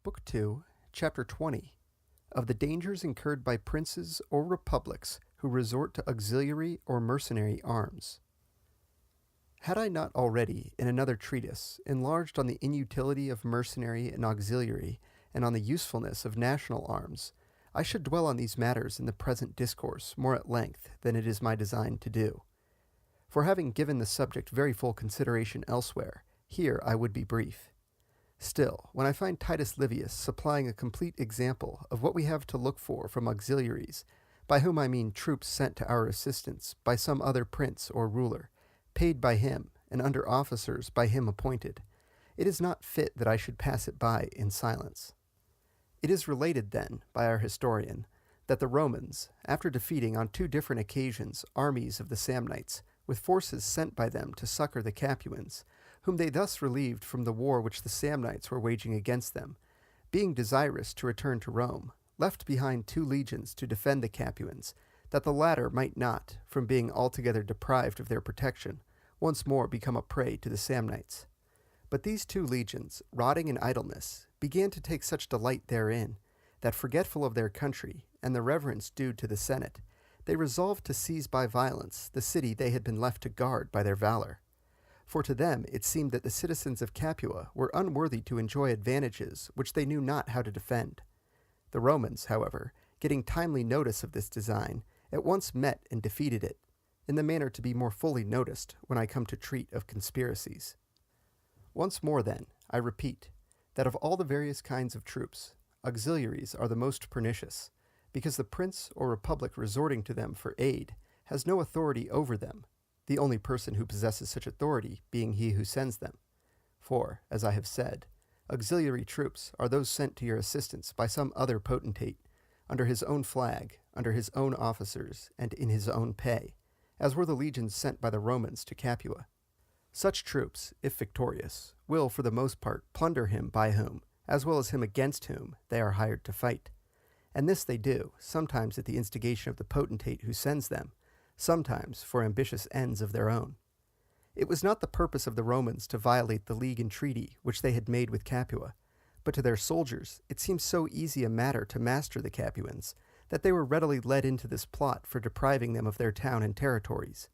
Book 2, Chapter 20, of the dangers incurred by princes or republics who resort to auxiliary or mercenary arms. Had I not already, in another treatise, enlarged on the inutility of mercenary and auxiliary, and on the usefulness of national arms, I should dwell on these matters in the present discourse more at length than it is my design to do. For having given the subject very full consideration elsewhere, here I would be brief. Still, when I find Titus Livius supplying a complete example of what we have to look for from auxiliaries, by whom I mean troops sent to our assistance by some other prince or ruler, paid by him, and under officers by him appointed, it is not fit that I should pass it by in silence. It is related, then, by our historian, that the Romans, after defeating on 2 different occasions armies of the Samnites, with forces sent by them to succor the Capuans, whom they thus relieved from the war which the Samnites were waging against them, being desirous to return to Rome, left behind 2 legions to defend the Capuans, that the latter might not, from being altogether deprived of their protection, once more become a prey to the Samnites. But these 2 legions, rotting in idleness, began to take such delight therein, that forgetful of their country, and the reverence due to the Senate, they resolved to seize by violence the city they had been left to guard by their valor. For to them it seemed that the citizens of Capua were unworthy to enjoy advantages which they knew not how to defend. The Romans, however, getting timely notice of this design, at once met and defeated it, in the manner to be more fully noticed when I come to treat of conspiracies. Once more, then, I repeat, that of all the various kinds of troops, auxiliaries are the most pernicious, because the prince or republic resorting to them for aid has no authority over them, the only person who possesses such authority being he who sends them. For, as I have said, auxiliary troops are those sent to your assistance by some other potentate, under his own flag, under his own officers, and in his own pay, as were the legions sent by the Romans to Capua. Such troops, if victorious, will for the most part plunder him by whom, as well as him against whom, they are hired to fight. And this they do, sometimes at the instigation of the potentate who sends them, sometimes for ambitious ends of their own. It was not the purpose of the Romans to violate the league and treaty which they had made with Capua, but to their soldiers it seemed so easy a matter to master the Capuans, that they were readily led into this plot for depriving them of their town and territories.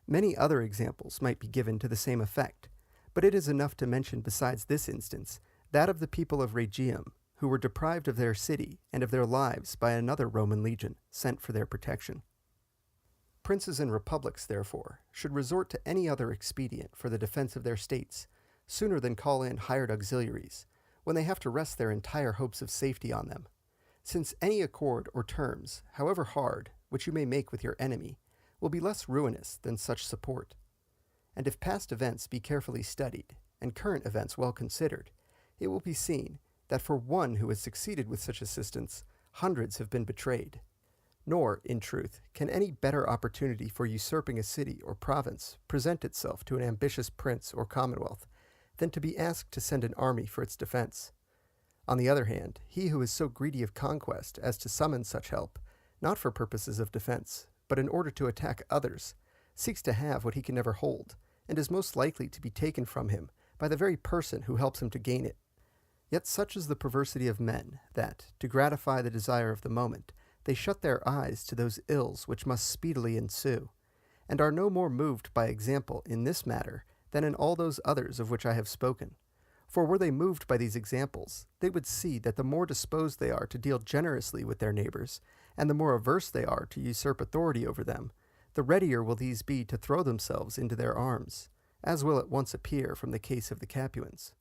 Many other examples might be given to the same effect, but it is enough to mention besides this instance that of the people of Rhegium, who were deprived of their city and of their lives by another Roman legion sent for their protection. Princes and republics, therefore, should resort to any other expedient for the defense of their states, sooner than call in hired auxiliaries, when they have to rest their entire hopes of safety on them, since any accord or terms, however hard, which you may make with your enemy, will be less ruinous than such support. And if past events be carefully studied, and current events well considered, it will be seen that for one who has succeeded with such assistance, hundreds have been betrayed. Nor, in truth, can any better opportunity for usurping a city or province present itself to an ambitious prince or commonwealth than to be asked to send an army for its defense. On the other hand, he who is so greedy of conquest as to summon such help, not for purposes of defense, but in order to attack others, seeks to have what he can never hold, and is most likely to be taken from him by the very person who helps him to gain it. Yet such is the perversity of men, that, to gratify the desire of the moment, they shut their eyes to those ills which must speedily ensue, and are no more moved by example in this matter than in all those others of which I have spoken. For were they moved by these examples, they would see that the more disposed they are to deal generously with their neighbors, and the more averse they are to usurp authority over them, the readier will these be to throw themselves into their arms, as will at once appear from the case of the Capuans.